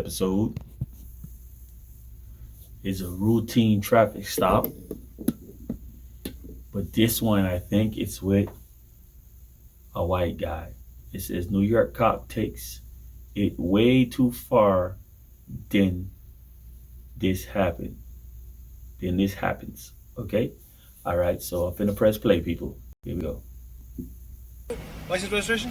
Episode is a routine traffic stop, but this one I think it's with a white guy. It says New York cop takes it way too far. Then this happened. Then this happens. Okay? Alright, so I'm finna press play, people. Here we go. License registration?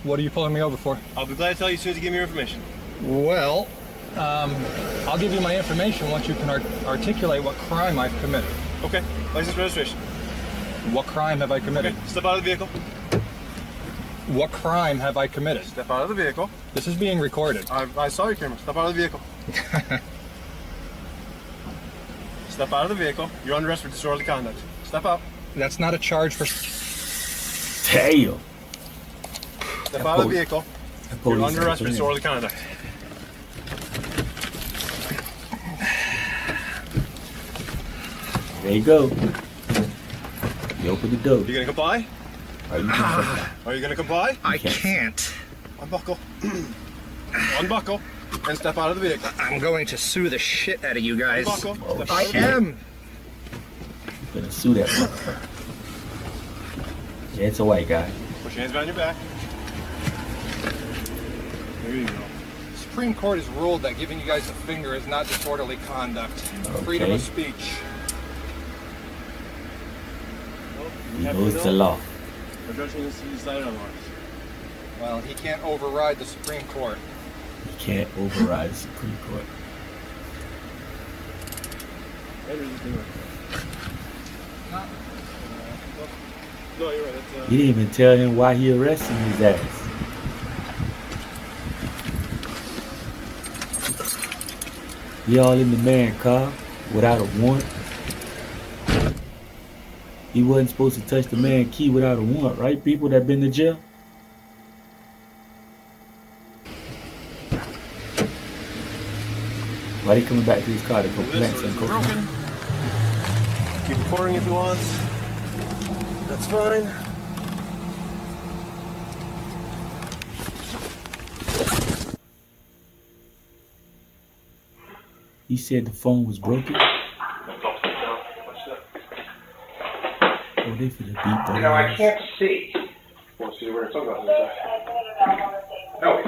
What are you pulling me over for? I'll be glad to tell you as soon as you give me your information. Well, I'll give you my information once you can articulate what crime I've committed. Okay. License registration. What crime have I committed? Okay. Step out of the vehicle. What crime have I committed? Step out of the vehicle. This is being recorded. I saw your camera. Step out of the vehicle. Step out of the vehicle. You're under arrest for disorderly conduct. Step out. That's not a charge for... Damn. Step out of the vehicle. You're under arrest for disorderly conduct. There you go. You open the door. You gonna comply? Are you gonna comply? I can't. Unbuckle. Unbuckle. And step out of the vehicle. I'm going to sue the shit out of you guys. Unbuckle. I am. I'm gonna sue that motherfucker. Yeah, it's a white guy. Put your hands behind your back. There you go. The Supreme Court has ruled that giving you guys the finger is not disorderly conduct. Freedom of speech. He knows the law. The judge needs to decide otherwise. Well, he can't override the Supreme Court. He can't override the Supreme Court. No, you're right. That's, He didn't even tell him why he arrested his ass. He all in the man car without a warrant. He wasn't supposed to touch the man key without a warrant, right? People that been to jail. Why they coming back to his car to go plant some cocaine? Keep recording if you want. That's fine. He said the phone was broken. Oh, they finna beat the You know, I can't see. Want to see where it's sunglasses? No, he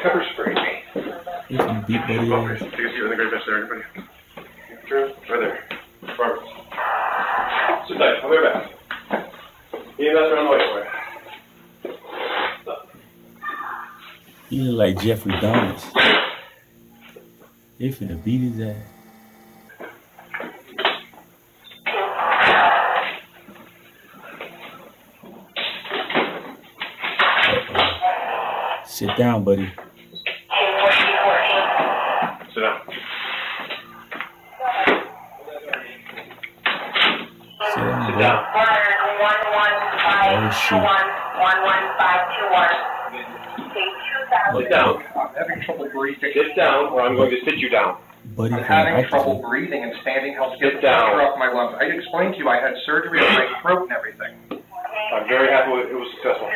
pepper sprayed me. They finna beat buddy ass. Take a seat in the great bench there, everybody. True. Right there. Robert. Sit tight. I'll be right back. You mess around the way for you. He look like Jeffrey Dahmer. They finna beat his ass. Sit down, buddy. Sit down. Sit down, buddy. Oh, shit. Sit down. I'm having trouble breathing. Sit down, or I'm going to sit you down. Buddy, I'm having trouble breathing, and standing helps get the pressure off my lungs. I explained to you I had surgery on my throat and everything. I'm very happy with it. It was successful.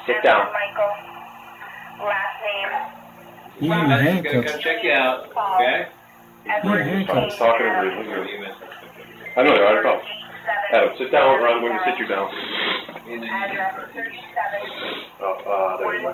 Sit down. He in handcuffs. Check you out, okay? He in handcuffs. Talking and breathing. I know, I know. Adam, sit down, or I'm going to sit you down. Oh, there you go.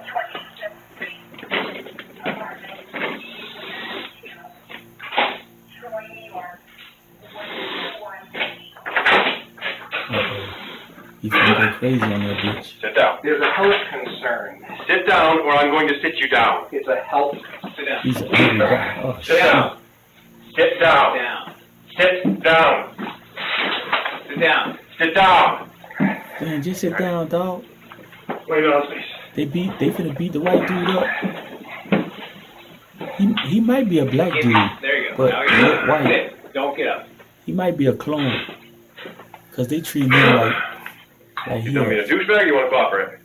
He's gonna go crazy on that bitch. Sit down. There's a health concern. Sit down, or I'm going to sit you down. It's a health. Sit down. He's an angry guy. Oh, Sit shit. down. Sit down. Down. Sit down. Sit down. Sit down. Man, just sit down, dog. Wait a minute, please. They finna beat the white dude up. He might be a black dude, There you go. but Now he you're look white. Sit. Don't get up. He might be a clone. Cause they treat him like You tell me a douchebag, you want to cooperate?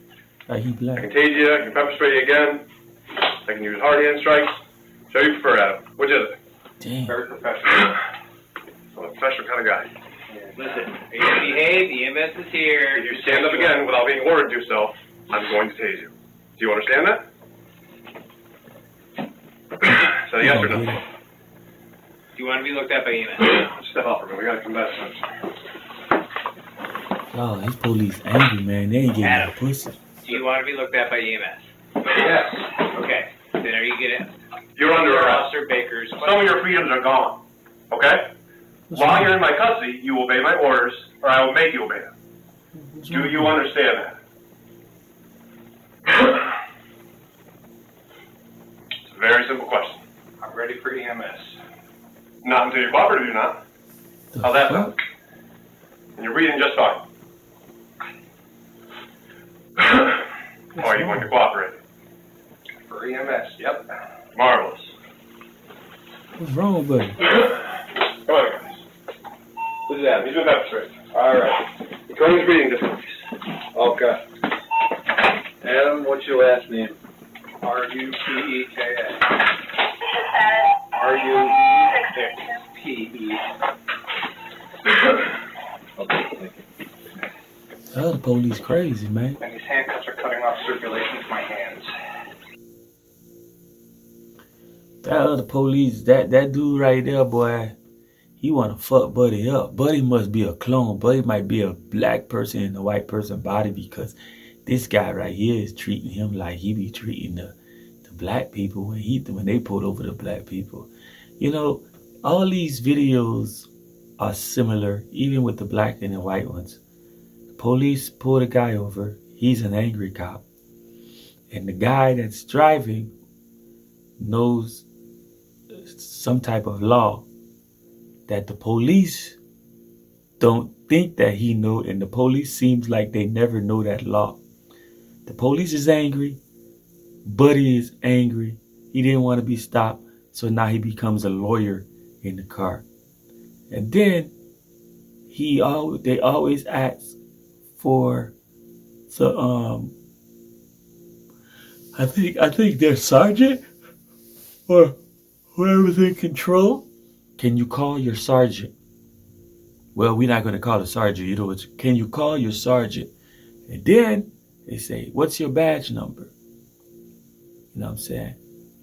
Like he I black. can tase you, I can pepper spray you again. I can use hard hand strikes. So you prefer, Adam? Which is it? Damn. Very professional. I'm a professional kind of guy. Listen, are you going to behave? The EMS is here. If you stand up again without being ordered to do so, I'm going to tase you. Do you understand that? yes or no? Get it. Do you want to be looked at by EMS? Step out for a minute. We gotta come back. Oh, these police angry, man. They ain't getting no pussy. Do you want to be looked at by EMS? Yes. Okay. Then are you getting You're under arrest. Officer Baker's? Some of your freedoms are gone. Okay? While you're in my custody, you obey my orders, or I will make you obey them. Do you understand that? It's a very simple question. I'm ready for EMS. Not until you're cooperative, you're not. How's that sound? And you're breathing just fine. Or are you going to cooperate? For EMS, yep. Marvelous. What's wrong, buddy? Come on, guys. This is Adam. He's been pepper sprayed. All right. Recording his breathing difficulties. Okay. Adam, what's your last name? R-U-P-E-K-A. R-U-P-E. Okay, thank you. Oh, the police crazy, man. And these handcuffs are cutting off circulation to my hands. That other police, that dude right there, boy, he wanna fuck Buddy up. Buddy must be a clone. Buddy might be a black person in a white person body because this guy right here is treating him like he be treating the black people when they pulled over the black people. You know, all these videos are similar, even with the black and the white ones. The police pull the guy over. He's an angry cop. And the guy that's driving knows some type of law that the police don't think that he know, and the police seems like they never know that law. The police is angry. Buddy is angry. He didn't want to be stopped, so now he becomes a lawyer in the car. And then they always ask for the I think their sergeant or whoever's in control. Can you call your sergeant? Well, we're not going to call the sergeant. You know, can you call your sergeant? And then they say, what's your badge number? You know what I'm saying?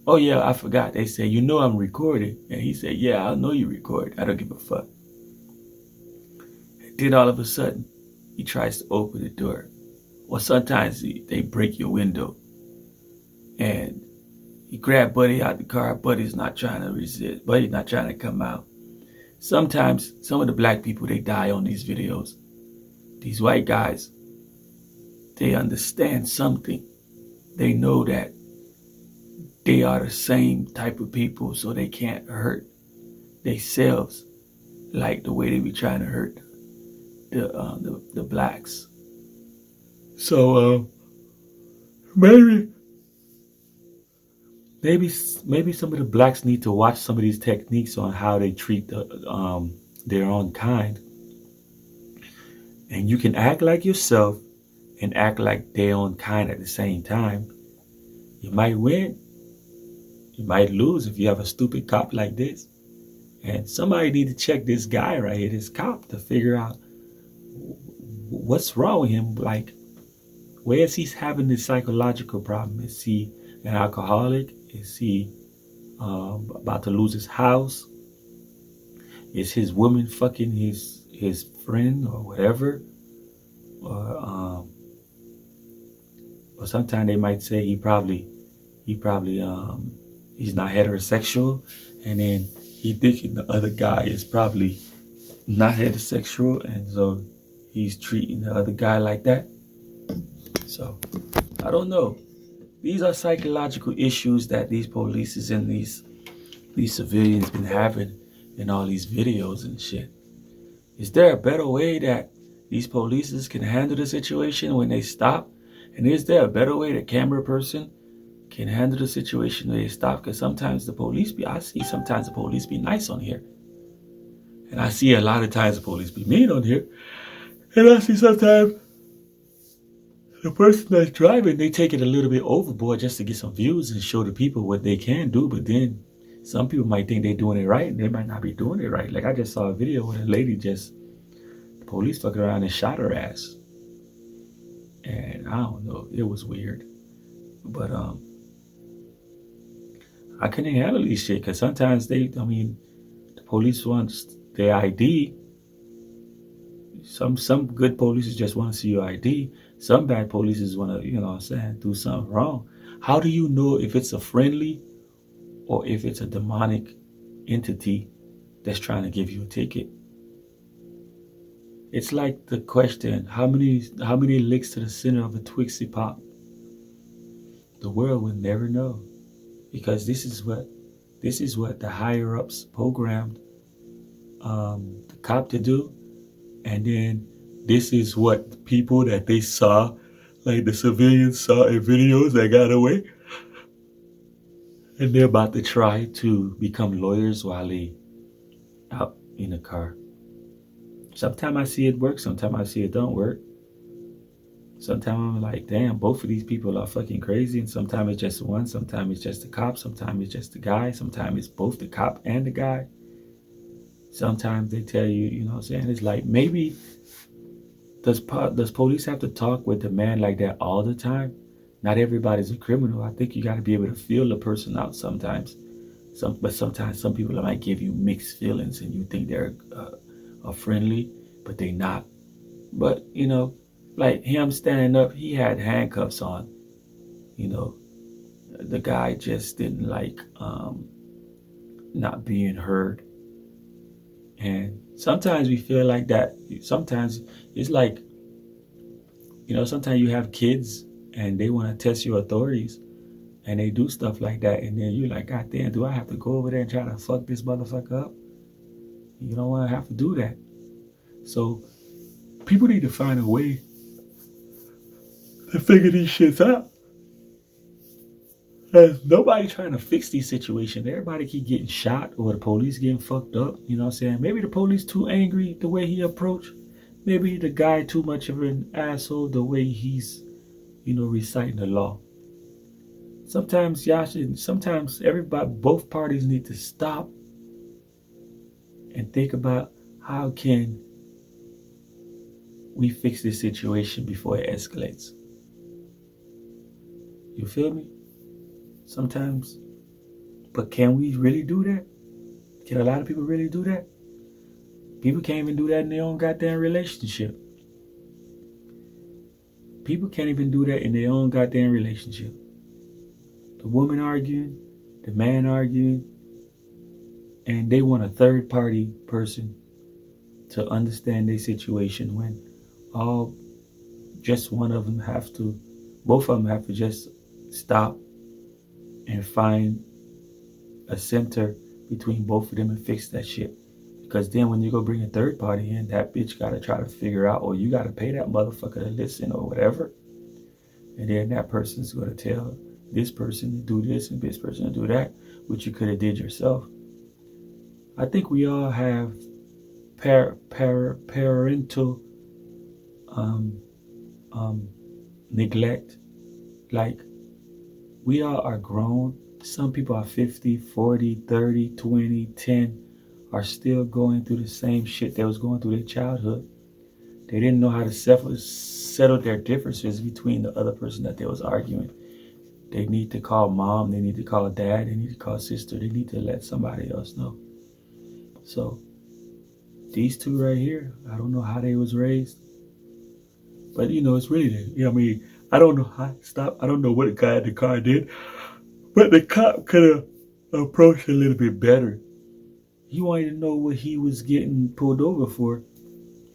Oh, yeah, I forgot. They say, you know I'm recording. And he said, yeah, I know you record. I don't give a fuck. And then all of a sudden, he tries to open the door. Or sometimes they break your window. And he grabbed Buddy out the car. Buddy's not trying to resist. Buddy's not trying to come out. Sometimes, some of the black people, they die on these videos. These white guys, they understand something. They know that they are the same type of people, so they can't hurt themselves like the way they be trying to hurt the blacks. So maybe some of the blacks need to watch some of these techniques on how they treat their own kind. And you can act like yourself and act like their own kind at the same time. You might win. You might lose if you have a stupid cop like this. And somebody need to check this guy right here, this cop, to figure out what's wrong with him. Like, where is he having this psychological problem? Is he an alcoholic? Is he about to lose his house? Is his woman fucking his friend or whatever? Or sometimes they might say he probably he's not heterosexual, and then he thinking the other guy is probably not heterosexual, and so he's treating the other guy like that. So I don't know. These are psychological issues that these police and these civilians been having in all these videos and shit. Is there a better way that these police can handle the situation when they stop? And is there a better way the camera person can handle the situation when they stop? Because sometimes I see sometimes the police be nice on here. And I see a lot of times the police be mean on here. And I see sometimes the person that's driving, they take it a little bit overboard just to get some views and show the people what they can do. But then some people might think they're doing it right, and they might not be doing it right. Like I just saw a video where a lady the police fucked around and shot her ass. And I don't know, it was weird. But I couldn't handle these shit because sometimes the police want their ID. Some good police just want to see your ID. Some bad police want to, you know what I'm saying, do something wrong. How do you know if it's a friendly or if it's a demonic entity that's trying to give you a ticket? It's like the question, how many licks to the center of a Twixie Pop? The world will never know, because this is what the higher ups programmed the cop to do, and then this is what the people that they saw, like the civilians saw in videos that got away, and they're about to try to become lawyers while they out in the car. Sometimes I see it work, sometimes I see it don't work. Sometimes I'm like, damn, both of these people are fucking crazy. And sometimes it's just one, sometimes it's just the cop, sometimes it's just the guy, sometimes it's both the cop and the guy. Sometimes they tell you, you know what I'm saying? It's like, maybe, does police have to talk with the man like that all the time? Not everybody's a criminal. I think you got to be able to feel the person out sometimes. But sometimes some people might give you mixed feelings and you think they're friendly, but they not. But, you know, like him standing up, he had handcuffs on. You know, the guy just didn't like not being heard. And sometimes we feel like that. Sometimes it's like, you know, sometimes you have kids and they want to test your authorities and they do stuff like that. And then you're like, God damn, do I have to go over there and try to fuck this motherfucker up? You don't want to have to do that. So people need to find a way to figure these shits out. There's nobody trying to fix these situations. Everybody keep getting shot or the police getting fucked up. You know what I'm saying? Maybe the police too angry the way he approached. Maybe the guy too much of an asshole the way he's, you know, reciting the law. Sometimes both parties need to stop and think about how can we fix this situation before it escalates. You feel me? Sometimes. But can we really do that? Can a lot of people really do that? People can't even do that in their own goddamn relationship. People can't even do that in their own goddamn relationship. The woman arguing, the man arguing, and they want a third party person to understand their situation when both of them have to just stop and find a center between both of them and fix that shit. Because then when you go bring a third party in, that bitch gotta try to figure out, or you gotta pay that motherfucker to listen or whatever. And then that person's gonna tell this person to do this and this person to do that, which you could have did yourself. I think we all have parental neglect. Like, we all are grown. Some people are 50, 40, 30, 20, 10, are still going through the same shit they was going through their childhood. They didn't know how to settle their differences between the other person that they was arguing. They need to call mom, they need to call dad, they need to call sister, they need to let somebody else know. So, these two right here, I don't know how they was raised. But, you know, it's really, you know what I mean? I don't know how to stop. I don't know what the guy in the car did. But the cop could have approached a little bit better. He wanted to know what he was getting pulled over for.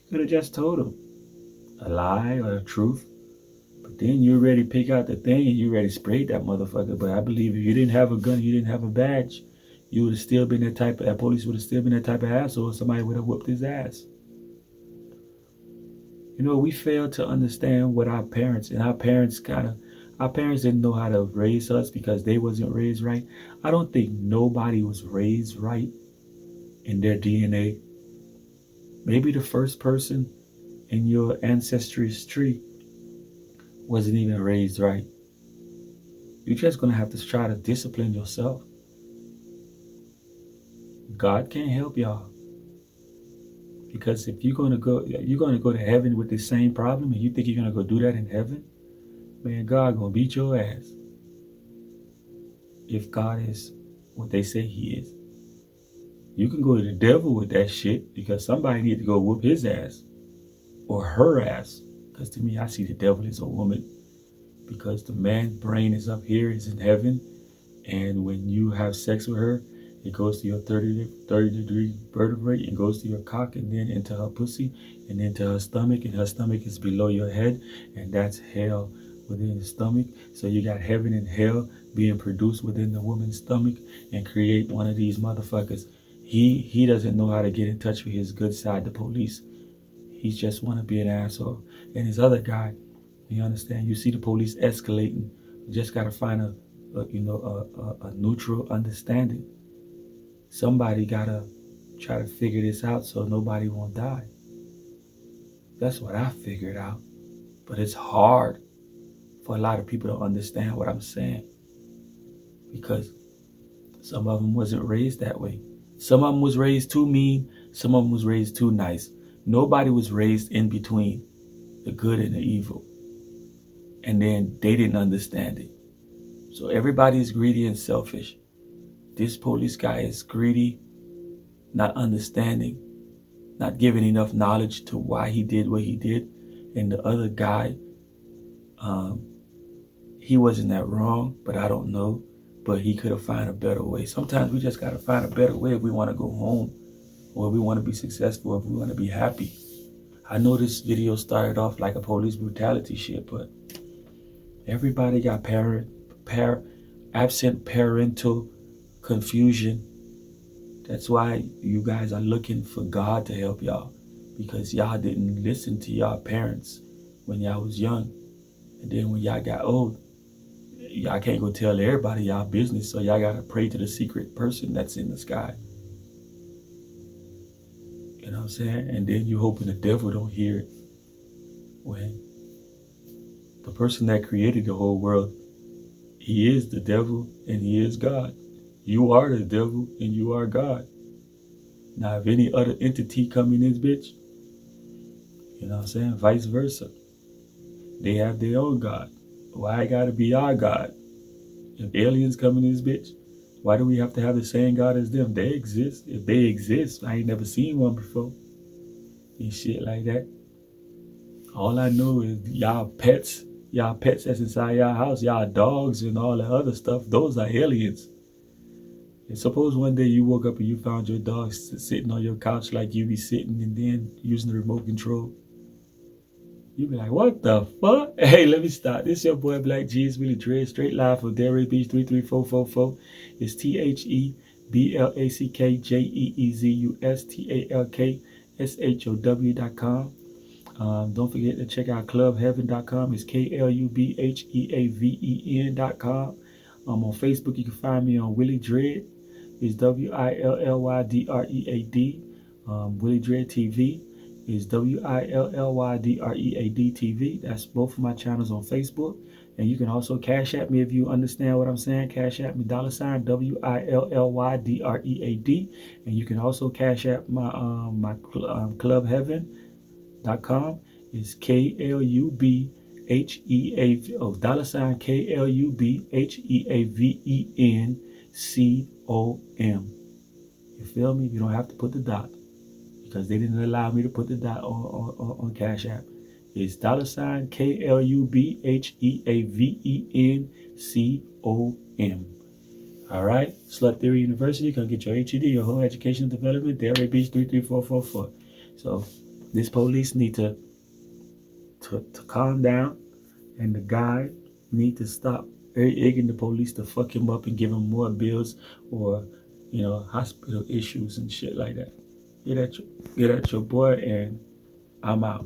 He could have just told him a lie or the truth. But then you're ready to pick out the thing and you're ready to spray that motherfucker. But I believe if you didn't have a gun, you didn't have a badge, you would have still been that police would have still been that type of asshole. Somebody would have whooped his ass. You know, we fail to understand what our parents didn't know how to raise us because they wasn't raised right. I don't think nobody was raised right in their DNA. Maybe the first person in your ancestry's tree wasn't even raised right. You're just going to have to try to discipline yourself. God can't help y'all. Because if you're gonna go to heaven with the same problem and you think you're gonna go do that in heaven, man, God gonna beat your ass. If God is what they say he is. You can go to the devil with that shit because somebody need to go whoop his ass or her ass. Because to me, I see the devil as a woman because the man's brain is up here, is in heaven. And when you have sex with her, it goes to your 30 degree vertebrae and goes to your cock and then into her pussy and into her stomach. And her stomach is below your head. And that's hell within the stomach. So you got heaven and hell being produced within the woman's stomach and create one of these motherfuckers. He doesn't know how to get in touch with his good side, the police. He just want to be an asshole. And his other guy, you understand? You see the police escalating. You just got to find a neutral understanding. Somebody got to try to figure this out so nobody won't die. That's what I figured out. But it's hard for a lot of people to understand what I'm saying because some of them wasn't raised that way. Some of them was raised too mean. Some of them was raised too nice. Nobody was raised in between the good and the evil. And then they didn't understand it. So everybody is greedy and selfish. This police guy is greedy, not understanding, not giving enough knowledge to why he did what he did. And the other guy, he wasn't that wrong, but I don't know. But he could have found a better way. Sometimes we just got to find a better way if we want to go home or if we want to be successful, or if we want to be happy. I know this video started off like a police brutality shit, but everybody got absent parental confusion. That's why you guys are looking for God to help y'all, because y'all didn't listen to y'all parents when y'all was young. And then when y'all got old, y'all can't go tell everybody y'all business, so y'all gotta pray to the secret person that's in the sky. You know what I'm saying? And then you hoping the devil don't hear it. When the person that created the whole world, he is the devil and he is God. You are the devil and you are God. Now, if any other entity come in this bitch, you know what I'm saying? Vice versa. They have their own God. Why it gotta be our God? If aliens come in this bitch, why do we have to have the same God as them? They exist. If they exist, I ain't never seen one before. And shit like that. All I know is y'all pets that's inside y'all house, y'all dogs and all the other stuff, those are aliens. And suppose one day you woke up and you found your dog sitting on your couch like you be sitting and then using the remote control. You be like, what the fuck? Hey, let me stop. This your boy blackjeezus, WILLYDREAD, straight live from Delray Beach 33444. It's THEBLACKJEEZUSTALKSHOW.com. Don't forget to check out clubheaven.com. It's KLUBHEAVEN.com. On Facebook, you can find me on WILLYDREAD. It's WILLYDREAD. WILLYDREAD TV is WILLYDREAD TV. That's both of my channels on Facebook. And you can also cash at me if you understand what I'm saying. Cash at me, $ WILLYDREAD. And you can also cash at my clubheaven.com. It's KLUBHEAV. $KLUBHEAVENCOM. You feel me? You don't have to put the dot, because they didn't allow me to put the dot on Cash App. It's $KLUBHEAVENCOM. All right? Slut Theory University. Come get your HED, your whole educational development. Delray Beach 33444. So this police need to calm down, and the guy need to stop egging the police to fuck him up and give him more bills or, hospital issues and shit like that. Get at your boy, and I'm out.